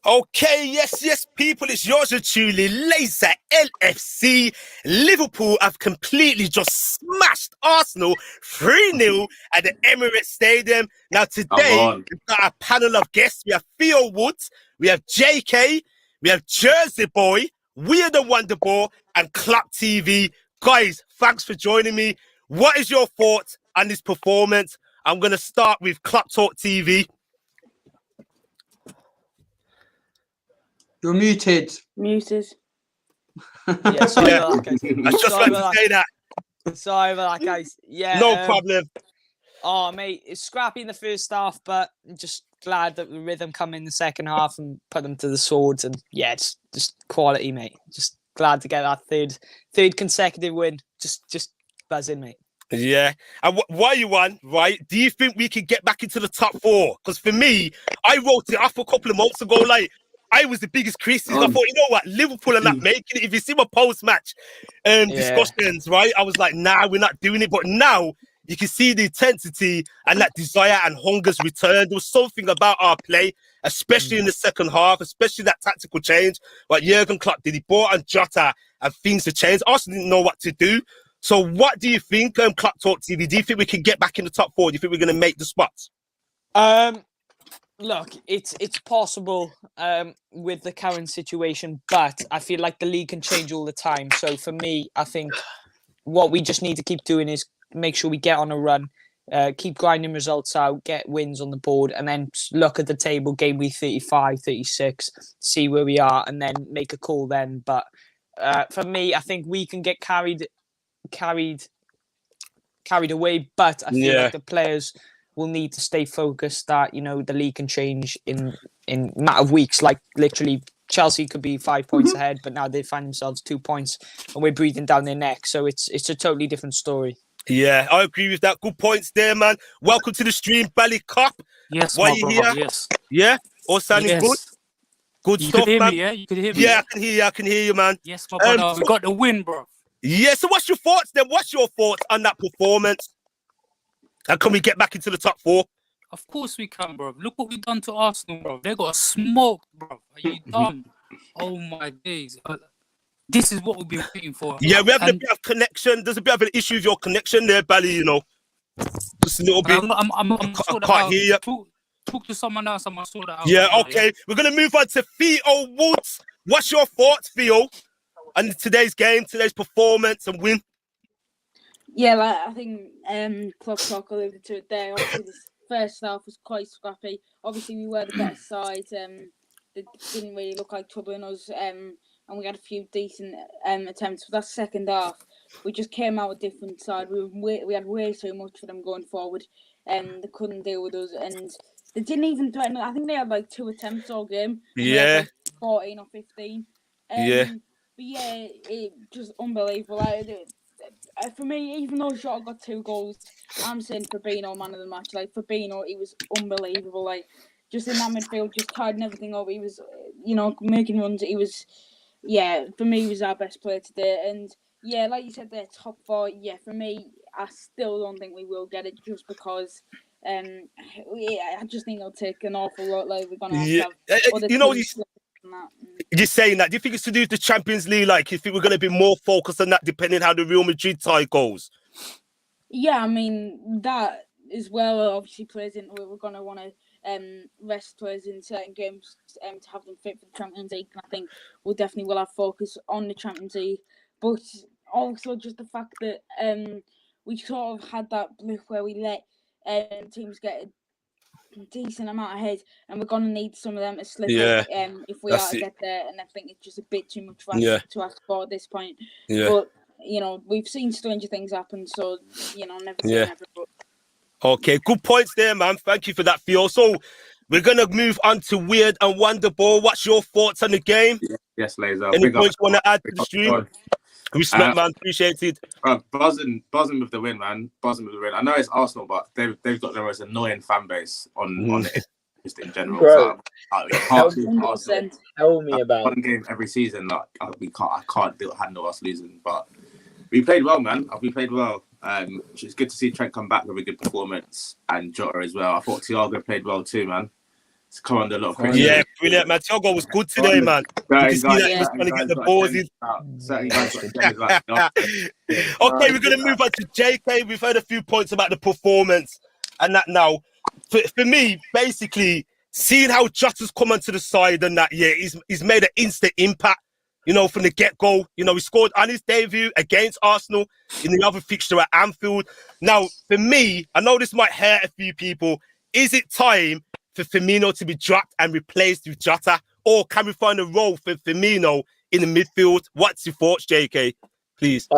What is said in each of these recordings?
Okay, yes, people, it's yours truly, Laser LFC. Liverpool have completely just smashed Arsenal 3-0 at the Emirates Stadium. Now, today, we've got a panel of guests. We have Theo Woods, we have JK, we have Jerseyboy, Wierd and Wonderball, and Klopp TV. Guys, thanks for joining me. What is your thoughts on this performance? I'm going to start with Klopp Talk TV. You're muted. Muted. Yeah, sorry about that, guys. I just like to say that. Sorry about that, guys. Yeah, no problem. Oh, mate, it's scrappy in the first half, but just glad that the rhythm come in the second half and put them to the swords. And yeah, it's just quality, mate. Just glad to get that third consecutive win. Just buzzing, mate. Yeah. And why you won, right? Do you think we can get back into the top four? Because for me, I wrote it off a couple of months ago, like, I was the biggest critic. I thought, you know what, Liverpool are not making it. If you see my post-match discussions, right, I was like, nah, we're not doing it. But now you can see the intensity and that desire and hunger's return. There was something about our play, especially in the second half, especially that tactical change. Like Jurgen Klopp did, he brought on Jota and things have changed. Arsenal didn't know what to do. So what do you think, Klopp Talk TV? Do you think we can get back in the top four? Do you think we're going to make the spots? Look, it's possible with the current situation, but I feel like the league can change all the time. So for me, I think what we just need to keep doing is make sure we get on a run, keep grinding results out, get wins on the board, and then look at the table, game week 35, 36, see where we are, and then make a call then. But for me, I think we can get carried away, but I feel like the players will need to stay focused that, you know, the league can change in a matter of weeks. Like literally Chelsea could be 5 points ahead, but now they find themselves 2 points and we're breathing down their neck. So it's a totally different story. Yeah, I agree with that. Good points there, man. Welcome to the stream, Bally Kop. Yes, why my you brother, here? yes. Yeah? All sounding good? Good you stuff, could hear man. Me, yeah? You could hear me? Yeah, I can hear you, man. Yes, my brother, we got the win, bro. Yeah, so what's your thoughts then? What's your thoughts on that performance? And can we get back into the top four? Of course we can, bro. Look what we've done to Arsenal, bro. They got smoked, bro. Are you dumb? Oh, my days. This is what we've been waiting for. Yeah, we have a bit of connection. There's a bit of an issue with your connection there, Bally, you know. Just a little bit. I can't hear you. Talk to someone else. I'm going to sort that out. Yeah, okay. We're going to move on to Theo Woods. What's your thoughts, Theo, on today's game, today's performance and win? Yeah, like, I think Klopp Talk alluded to it there. Obviously, this first half was quite scrappy. Obviously, we were the better side. It didn't really look like troubling us. And we had a few decent attempts. But that second half, we just came out a different side. We had way too much for them going forward. They couldn't deal with us. And they didn't even threaten. I think they had like 2 attempts all game. Yeah. Like 14 or 15. Yeah. But yeah, it just unbelievable. For me, even though Jota got 2 goals, I'm saying Fabinho man of the match. Like Fabinho, he was unbelievable. Like just in that midfield, just tidying everything up. He was, making runs. He was, for me, he was our best player today. And yeah, like you said, they're top 4. Yeah, for me, I still don't think we will get it just because. I just think it'll take an awful lot. Like we're gonna have other teams. You're saying that. Do you think it's to do with the Champions League? Like, you think we're going to be more focused on that depending how the Real Madrid tie goes? Yeah, I mean, that as well obviously plays into it. We're going to want to rest players in certain games to have them fit for the Champions League. And I think we'll definitely will have focus on the Champions League. But also just the fact that we sort of had that blip where we let teams get a decent amount ahead, and we're gonna need some of them to slip up, if we are to get there. And I think it's just a bit too much to ask for at this point. But we've seen stranger things happen, so never say never. But... Okay, good points there, man. Thank you for that, Theo. So we're gonna move on to Wierd and Wonderball. What's your thoughts on the game? Yes, Laser. Any points you want to add to the stream? Respect, man. Appreciate it. Buzzing with the win, man. Buzzing with the win. I know it's Arsenal, but they've got the most annoying fan base on it, just in general. Bro, So, tell me about one game every season. Like I can't handle us losing. But we played well, man. We played well. It's good to see Trent come back with a good performance and Jota as well. I thought Thiago played well too, man. It's commanded a lot of criticism. Yeah, brilliant, man. Thiago was good today, man. You can see that he was trying to get the balls in. Certain guys got agendas like that. Okay, we're going to move on to JK. We've heard a few points about the performance and that now. For me, basically, seeing how Jota's come onto the side and that, yeah, he's made an instant impact, you know, from the get-go. You know, he scored on his debut against Arsenal in the other fixture at Anfield. Now, for me, I know this might hurt a few people. Is it time for Firmino to be dropped and replaced with Jota? Or can we find a role for Firmino in the midfield? What's your thoughts, JK? Please.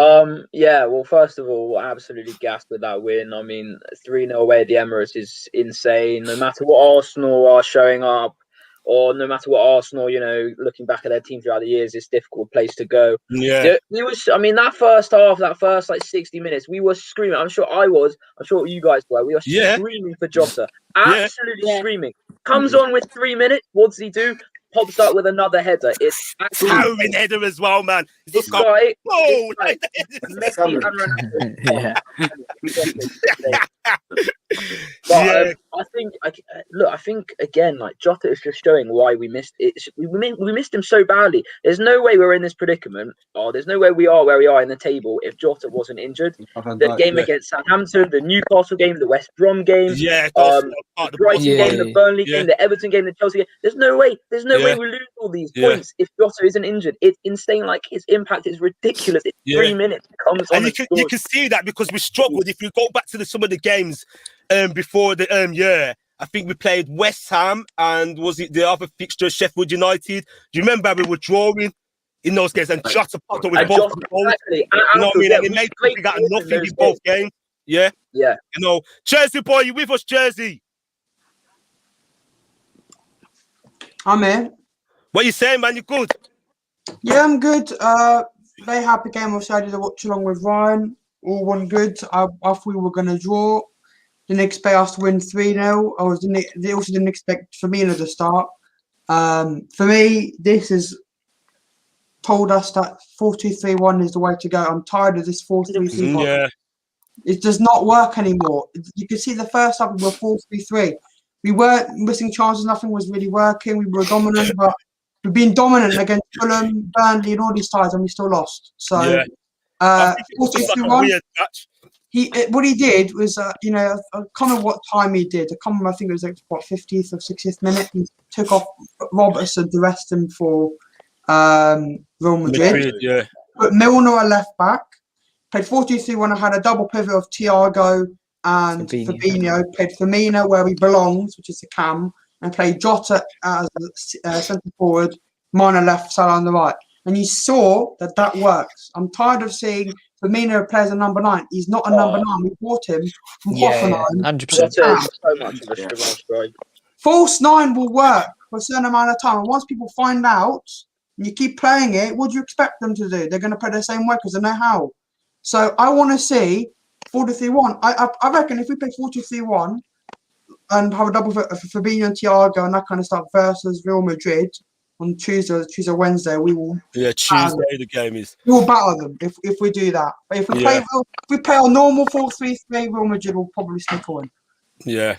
Yeah, well, first of all, absolutely gassed with that win. I mean, 3-0 away at the Emirates is insane. No matter what Arsenal are showing up, or no matter what Arsenal, you know, looking back at their team throughout the years, it's a difficult place to go. Yeah. I mean, that first half, that first like 60 minutes, we were screaming. I'm sure you guys were. We were screaming for Jota. Absolutely screaming. Comes on with 3 minutes. What does he do? Pops up with another header. It's towering header as well, man. This guy, like Messi and Ronaldo. I think again, like Jota is just showing why we missed it. We missed him so badly. There's no way we're in this predicament. There's no way we are where we are in the table if Jota wasn't injured. The game against Southampton, the Newcastle game, the West Brom game, the Brighton game, the Burnley game, the Everton game, the Chelsea game. There's no way we lose all these points if Jota isn't injured. It's insane. Like his impact is ridiculous. It's 3 minutes. Comes on, and you can see that because we struggled. If you go back to some of the games before the I think we played West Ham and was it the other fixture, Sheffield United? Do you remember we were drawing in those games and Jota popped up with both goals? Exactly. You know what I mean? And it made we got nothing in both games. Yeah. Yeah. You know, Jerseyboy, you with us, Jersey? I'm here. What you saying, man? You good? Yeah, I'm good. Very happy game. Obviously, I did a watch along with Ryan. All one good. I thought we were going to draw. Didn't expect us to win 3-0. They also didn't expect Firmino to start. For me, this has told us that 4-2-3-1 is the way to go. I'm tired of this 4-3-3. Yeah. It does not work anymore. You can see the first half we were 4-3-3. We weren't missing chances. Nothing was really working. We were dominant, but we've been dominant against Fulham, Burnley, and all these ties, and we still lost. So, 4-2-3-1. What he did was, I can't remember what time he did. I can't remember, I think it was like, 50th or 60th minute. He took off Robertson to rest him for Real Madrid. Put Milner at left back. Played 4-2-3-1. I had a double pivot of Thiago and Fabinho. Played Firmino where he belongs, which is the cam, and played Jota as centre forward, Mane left, Salah on the right. And you saw that works. I'm tired of seeing Firmino plays a number 9. He's not a number 9. We bought him from Hoffenheim. 100%. So much of a strike. False 9 will work for a certain amount of time. And once people find out, and you keep playing it, what do you expect them to do? They're going to play the same way because they know how. So I want to see 4-3-1. I reckon if we play 4-2-3-1 and have a double for Fabinho and Thiago and that kind of stuff versus Real Madrid on Tuesday, Wednesday, we will. Yeah, Tuesday the game is. We will battle them if we do that. But if we play our normal 4-3-3, Real Madrid will probably sneak a win. Yeah,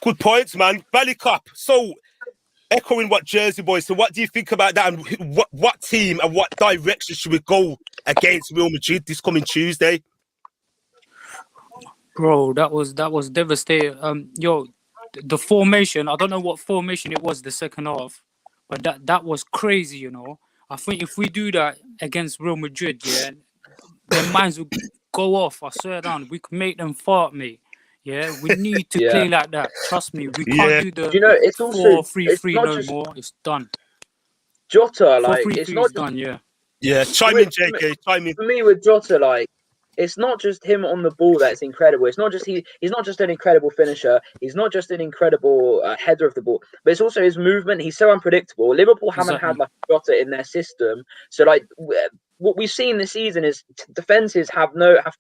good points, man. Bally Kop. So, echoing what Jerseyboy. So, what do you think about that? And what team and what direction should we go against Real Madrid this coming Tuesday? Bro, that was devastating. The formation. I don't know what formation it was the second half. But that was crazy, you know. I think if we do that against Real Madrid, yeah, their minds will go off. I swear down, we can make them fart, mate. Yeah, we need to play like that. Trust me, we can't do the it's also 4-3-3 no more. It's done. Jota, like it's not done. Yeah, chime in, JK. Chime in. For me, with Jota, like. It's not just him on the ball that's incredible. It's not just he's not just an incredible finisher. He's not just an incredible header of the ball, but it's also his movement. He's so unpredictable. Liverpool haven't had like Jota in their system, so like what we've seen this season is defenses have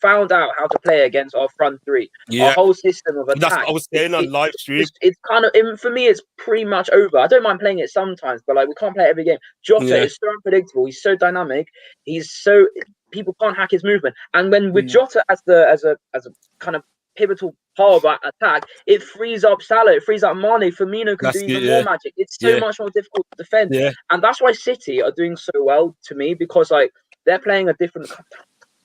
found out how to play against our front three. Our whole system of attack. That's what I was saying on live stream. It's kind of for me, it's pretty much over. I don't mind playing it sometimes, but like we can't play it every game. Jota is so unpredictable. He's so dynamic. He's so. People can't hack his movement, and when with Jota as a kind of pivotal part of that attack, it frees up Salah, it frees up Mane. Firmino can do even more magic. It's so much more difficult to defend. And that's why City are doing so well to me, because like they're playing a different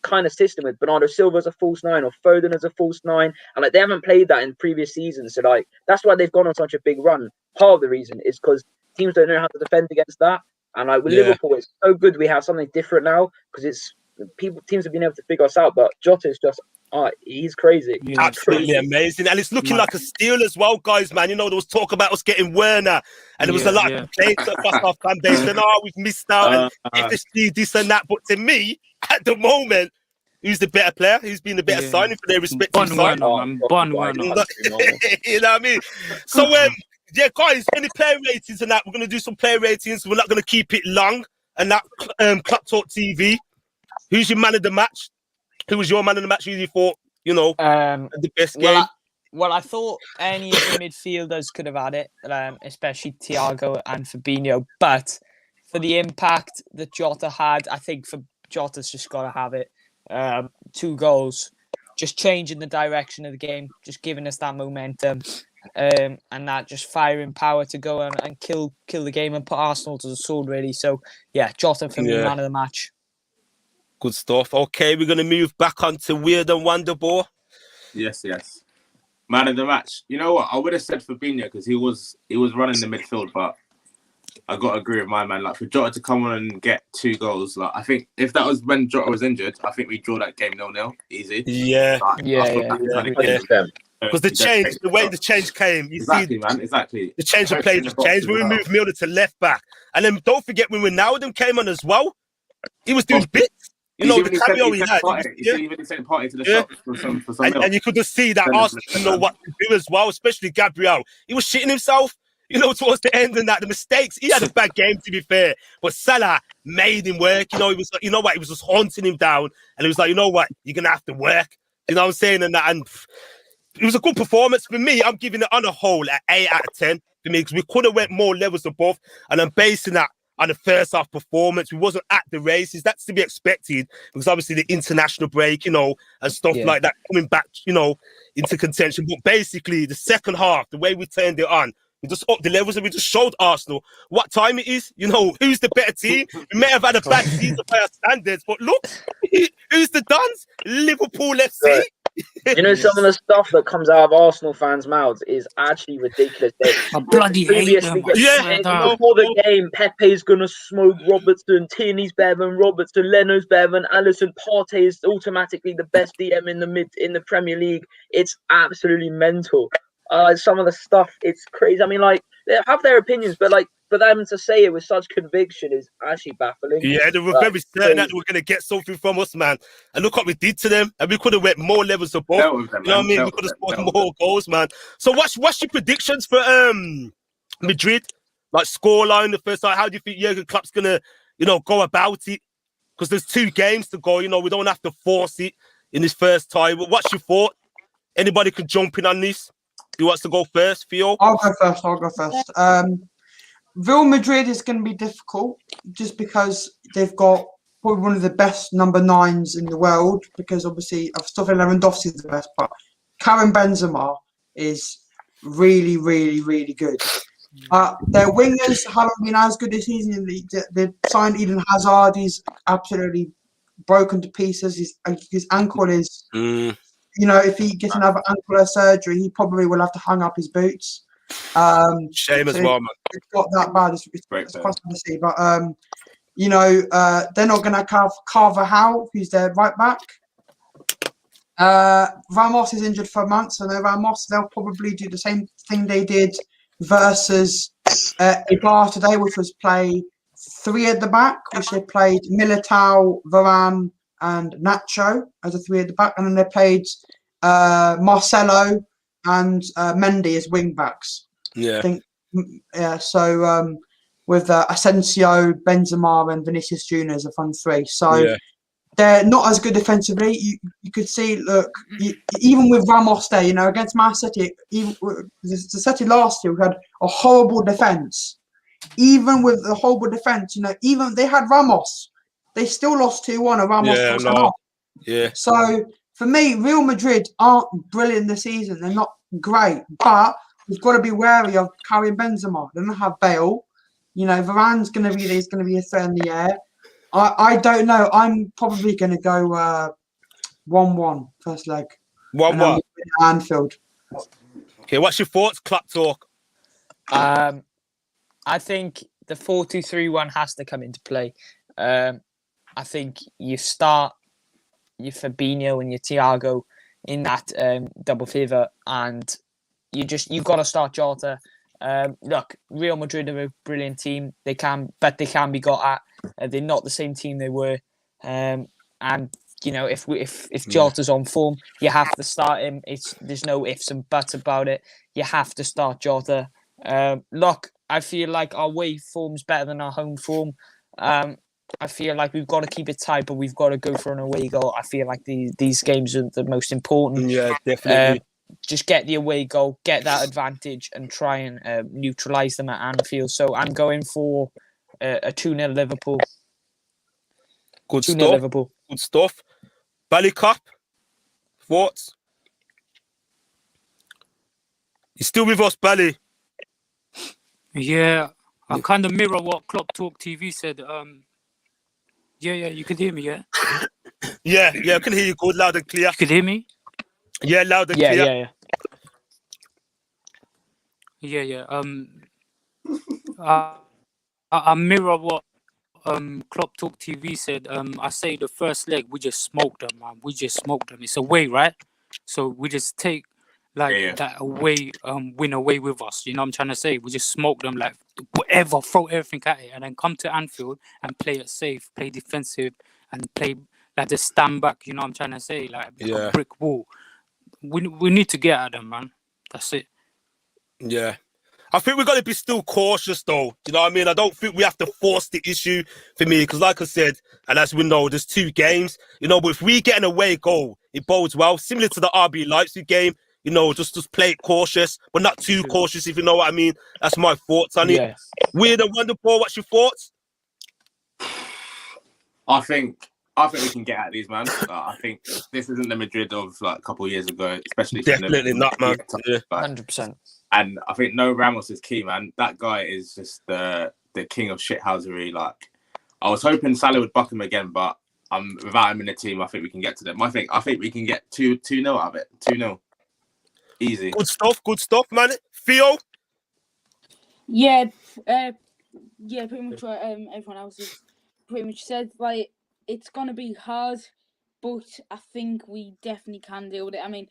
kind of system with Bernardo Silva as a false 9 or Foden as a false 9, and like they haven't played that in previous seasons. So like that's why they've gone on such a big run. Part of the reason is because teams don't know how to defend against that. And like with Liverpool, it's so good we have something different now, because it's teams have been able to figure us out. But Jota is just he's crazy. Absolutely amazing. And it's looking like a steal as well, guys, man. You know, there was talk about us getting Werner, and there was a lot of complaints across our fan base saying, we've missed out, and FSG, this and that. But to me, at the moment, who's the better player? Who's been the better signing for their respective side? Werner. You know what I mean? So, yeah, guys, any player ratings and that? We're going to do some player ratings. We're not going to keep it long. And that, Klopp Talk TV. Who's your man of the match? Who was your man of the match? Who you thought, the best game? Well, I thought any of the midfielders could have had it, especially Thiago and Fabinho. But for the impact that Jota had, I think Jota's just got to have it. 2 goals, just changing the direction of the game, just giving us that momentum, and that just firing power to go and kill the game and put Arsenal to the sword, really. So, yeah, Jota for me, man of the match. Good stuff. Okay, we're going to move back on to Wierd and Wonderball. Yes. Man of the match. You know what? I would have said Fabinho because he was running the midfield, but I got to agree with my man. Like, for Jota to come on and get 2 goals, like I think if that was when Jota was injured, I think we draw that game 0-0 easy. Yeah. Because the way the change came, Exactly. The change of play just changed. When we moved Milner to left back, and then don't forget when Ronaldo came on as well, he was doing bits. You know, the cameo he had. Even sent Party to the shop for some and you could just see that Arsenal didn't know what to do as well, especially Gabriel. He was shitting himself, towards the end and that. The mistakes, he had a bad game, to be fair. But Salah made him work. He was like, he was just haunting him down. And he was like, you know what, you're going to have to work. You know what I'm saying? And it was a good performance. For me, I'm giving it on a whole an 8 out of 10 for me, because we could have went more levels above. And I'm basing that on the first half performance. We wasn't at the races. That's to be expected, because obviously the international break, and stuff like that, coming back, into contention. But basically, the second half, the way we turned it on, we just upped the levels and we just showed Arsenal what time it is. Who's the better team? We may have had a bad season by our standards, but look, who's the Dons? Liverpool FC. Some of the stuff that comes out of Arsenal fans' mouths is actually ridiculous. I bloody hate them. Before the game, Pepe's gonna smoke Robertson, Tierney's better than Robertson, Leno's better than Alisson, Partey is automatically the best DM in the Premier League. It's absolutely mental. Some of the stuff, it's crazy. I mean, like, they have their opinions, but like, for them to say it with such conviction is actually baffling. Yeah, they were very certain that they were going to get something from us, man. And look what we did to them. And we could have went more levels above. You know what I mean? We could have scored more goals, man. So what's your predictions for Madrid? Like, scoreline, the first time. How do you think Jurgen Klopp's going to, go about it? Because there's 2 games to go. We don't have to force it in this first time. But what's your thought? Anybody could jump in on this? Who wants to go first, Theo? I'll go first. Real Madrid is going to be difficult just because they've got probably one of the best number 9s in the world, because obviously Lewandowski is the best, but Karim Benzema is really, really, really good. Their wingers haven't been as good this season. They signed Eden Hazard. He's absolutely broken to pieces. His ankle is, if he gets another ankle surgery, he probably will have to hang up his boots. Shame as well, man. It's got that bad. It's possible to see, but they're not going to have Carvajal, who's their right back. Ramos is injured for months, so they'll probably do the same thing they did versus Eibar today, which was play 3 at the back, which they played Militao, Varane, and Nacho as a 3 at the back, and then they played Marcelo and Mendy as wing backs. Yeah. I think, so with Asensio, Benzema, and Vinicius Junior as a front 3. So they're not as good defensively. You could see, look, even with Ramos there, against Man City, the City last year, we had a horrible defense. Even with the horrible defense, even they had Ramos. They still lost 2-1 and Ramos was off. Yeah. So for me, Real Madrid aren't brilliant this season. They're not great, but we've got to be wary of carrying Benzema. They don't have Bale. You know, Varane's going to be there's going to be a threat in the air. I don't know. I'm probably going to go 1-1 first leg. 1-1. Anfield. Okay, what's your thoughts? Klopp talk. I think the 4-2-3-1 has to come into play. I think you start your Fabinho and your Thiago in that double favour, and you've got to start Jota. Look, Real Madrid are a brilliant team. They can be got at. They're not the same team they were. And you know, if Jota's on form, you have to start him. There's no ifs and buts about it. You have to start Jota. Look, I feel like our away form's better than our home form. I feel like we've got to keep it tight, but we've got to go for an away goal. I feel like these games are the most important. Yeah, definitely. Just get the away goal, get that advantage, and try and neutralise them at Anfield. So I'm going for a 2-0 Liverpool. Good 2-0 stuff. Liverpool. Good stuff. Bally Kop, thoughts? You still with us, Bally? Yeah, I kind of mirror what Klopp Talk TV said. Yeah, you can hear me, yeah? Yeah, I can hear you good, loud and clear. You can hear me? Yeah, loud and clear. Yeah. I mirror what Klopp Talk TV said. I say the first leg we just smoked them, man. We just smoked them. It's away, right? So we just take that away win away with us. You know what I'm trying to say? We just smoke them like whatever, throw everything at it, and then come to Anfield and play it safe, play defensive, and play like just stand back. You know what I'm trying to say? Like a brick wall. We need to get at them, man. That's it. Yeah. I think we've got to be still cautious, though. You know what I mean? I don't think we have to force the issue for me, because like I said, and as we know, there's 2 games. You know, but if we get an away goal, it bodes well. Similar to the RB Leipzig game, you know, just play it cautious, but not too cautious, if you know what I mean. That's my thoughts on it. Wierd and Wonderball, what's your thoughts? I think we can get at these, man. I think this isn't the Madrid of like a couple of years ago, especially. Definitely not, man. 100%. And I think no Ramos is key, man. That guy is just the king of shithousery. Like, I was hoping Salah would buck him again, but without him in the team, I think we can get to them. I think we can get 2-0 out of it. 2-0. Easy. Good stuff, man. Theo? Yeah, pretty much what everyone else has pretty much said. Like, it's going to be hard, but I think we definitely can deal with it. I mean,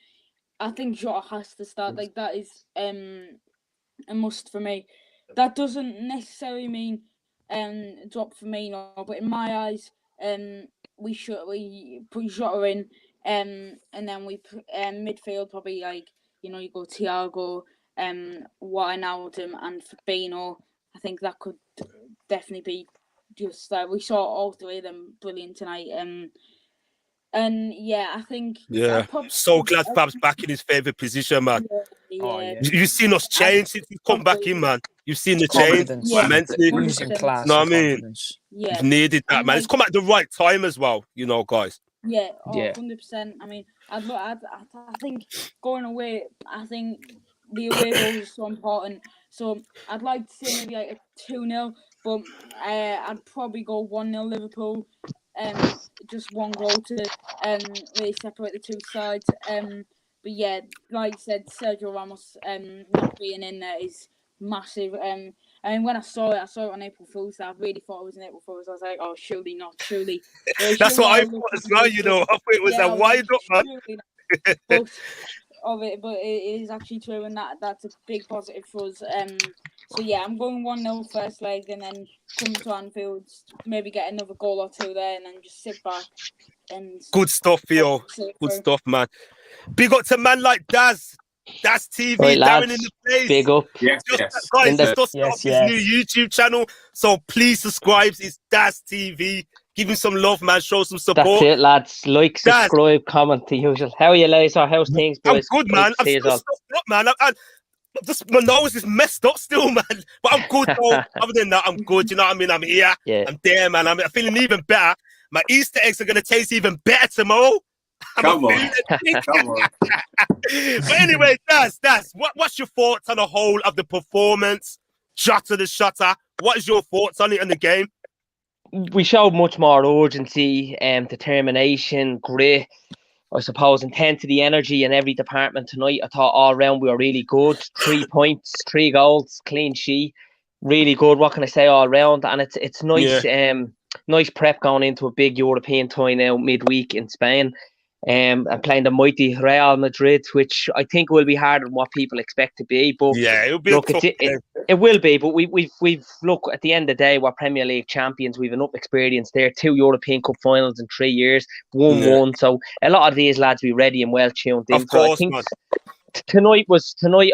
I think Jota has to start. Like, that is a must for me. That doesn't necessarily mean drop Firmino, but in my eyes, we put Jota in, and then we put midfield probably, like, you know, you go Thiago, Wijnaldum and Fabinho. I think that could definitely be just like we saw all 3 of them brilliant tonight. And yeah, I think. Yeah, so glad Fab's back in his favourite position, man. You've seen us change since he's come back in, man. You've seen the change mentally. Losing class. You know what I mean? Yeah. We've needed that, man. It's come at the right time as well, you know, guys. Yeah, 100%. I mean, I think going away, I think the away goal is so important. So I'd like to see maybe like a 2-0, but I'd probably go 1-0 Liverpool. Just one goal to really separate the 2 sides. But yeah, like you said, Sergio Ramos not being in there is massive. I mean, when I saw it on April Fool's Day. I really thought it was an April Fool's. I was like, oh, surely not, surely. That's what I thought as well, you know. I thought it was a wind up, man. But it is actually true, and that's a big positive for us. So yeah, I'm going 1-0 first leg, and then come to Anfield, maybe get another goal or 2 there, and then just sit back. And good stuff, Theo. Good stuff, man. Big up to man like Daz TV, right, Darren in the place. Big up. Yes. Guys, just his new YouTube channel, so please subscribe. It's Daz TV. Give him some love, man. Show some support. That's it, lads. Like, subscribe, comment, the usual. How are you, lads? How's things, boys? I'm good, man. I'm still stuck up, man. My nose is messed up still, man. But I'm good, though. Other than that, I'm good. You know what I mean? I'm here. Yeah. I'm there, man. I'm feeling even better. My Easter eggs are going to taste even better tomorrow. Come on. Come on. But anyway, Daz, what's your thoughts on the whole of the performance? Jota the shutter. What is your thoughts on it in the game? We showed much more urgency, determination, grit, I suppose, intensity, energy in every department tonight. I thought all round we were really good. 3 points, 3 goals, clean sheet, really good. What can I say all round? And it's nice, nice prep going into a big European tie now midweek in Spain. And playing the mighty Real Madrid, which I think will be harder than what people expect to be. But yeah, it'll be look, it will be. But we've look, at the end of the day, we're Premier League champions. We've enough experience there. 2 European Cup finals in 3 years, won. So a lot of these lads be ready and well tuned in. Of course, so I think man. Tonight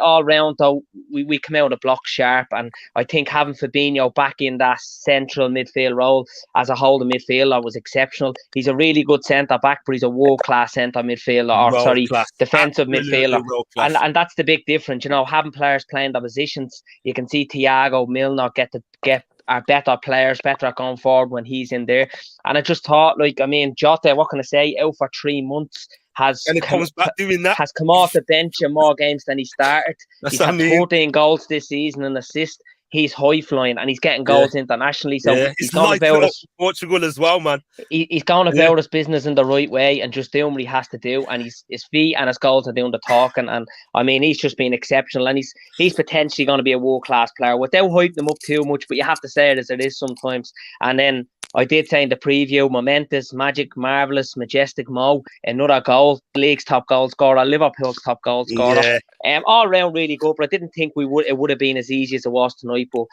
all round though, we come out of the block sharp, and I think having Fabinho back in that central midfield role as a holding midfielder was exceptional. He's a really good centre back, but he's a world class centre midfielder, defensive midfielder, and that's the big difference. You know, having players playing the positions, you can see Thiago, Milner are better players, better at going forward when he's in there. And I just thought, Jota, what can I say, out for 3 months. Has come off the bench in more games than he started. He's had 14 goals this season and assists. He's high flying and he's getting goals internationally. So he's going about Portugal as well, man. He's going about his business in the right way and just doing what he has to do. And his feet and his goals are doing the talking. And he's just been exceptional. And he's potentially going to be a world class player without hyping him up too much. But you have to say it as it is sometimes. And then I did say in the preview, momentous, magic, marvellous, majestic Mo, another goal, league's top goal scorer, Liverpool's top goal scorer. All round really good, but I didn't think it would have been as easy as it was tonight. But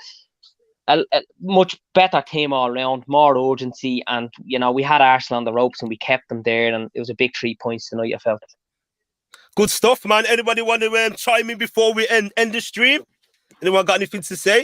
a much better team all round, more urgency, and we had Arsenal on the ropes and we kept them there, and it was a big 3 points tonight, I felt. Good stuff, man. Anybody want to chime in before we end the stream? Anyone got anything to say?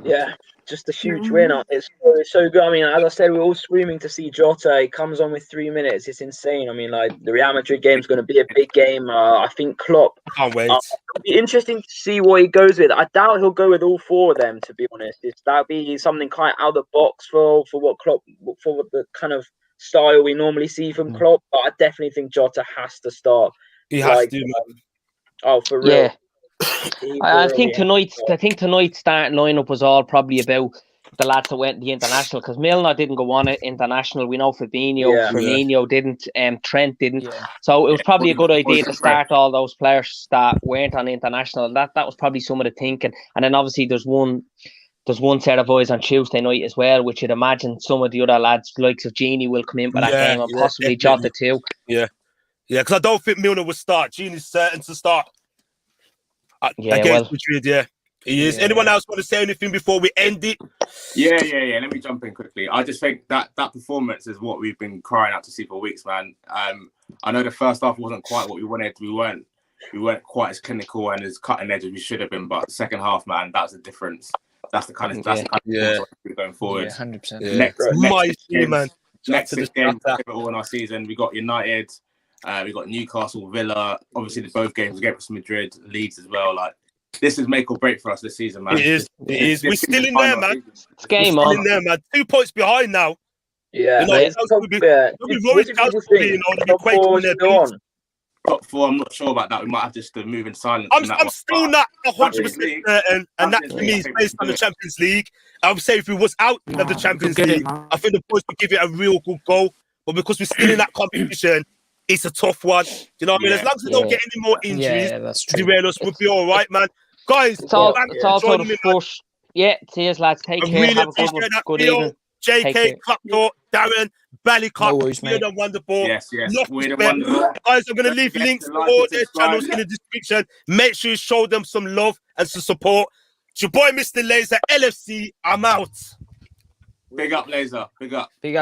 Yeah, just a huge win. It's so good. As I said, we're all screaming to see Jota. He comes on with 3 minutes. It's insane. The Real Madrid game is going to be a big game. I think Klopp. I can't wait. It'll be interesting to see what he goes with. I doubt he'll go with all 4 of them, to be honest. That'll be something kind of out of the box for what Klopp, for the kind of style we normally see from Klopp. But I definitely think Jota has to start. He has to. For real. Yeah. I think tonight's starting lineup was all probably about the lads that went to the international, because Milner didn't go on it international. We know Firmino didn't, Trent didn't. Yeah. So it was probably a good idea to start all those players that weren't on international. That was probably some of the thinking. And then obviously there's one set of boys on Tuesday night as well, which you'd imagine some of the other lads, likes of Genie, will come in for that game, and possibly Jota too. Yeah, because I don't think Milner will start. Genie's certain to start. Against Madrid, he is. Anyone else want to say anything before we end it? Yeah. Let me jump in quickly. I just think that performance is what we've been crying out to see for weeks, man. I know the first half wasn't quite what we wanted. We weren't quite as clinical and as cutting edge as we should have been. But the second half, man, that's the difference. That's the kind of we're going forward. 100%. Next 6 games in our season. We got United. We got Newcastle, Villa. Obviously, both games against Madrid, Leeds as well. This is make or break for us this season, man. It is. We're still in there, man. It's game on. In there, man. 2 points behind now. Yeah. Top 4, I'm not sure about that. We might have just to move in silence. I'm still not 100% certain, and that to me is based on the Champions League. I would say if we was out of the Champions League, I think the boys would give it a real good go. But because we're still in that competition, it's a tough one. You know what I mean? As long as we don't get any more injuries, derail us, we'll be all right, man. Guys, it's also the push. Yeah, cheers, lads. Take care. Really appreciate that. Good evening. JK, Klopp, Darren, Bally Kop, Wierd and Wonderball. Yes. Wierd and Wonderball. Guys, I'm going to leave links to all their channels in the description. Make sure you show them some love and some support. It's your boy, Mr. Laser, LFC. I'm out. Big up, Laser. Big up. Big up.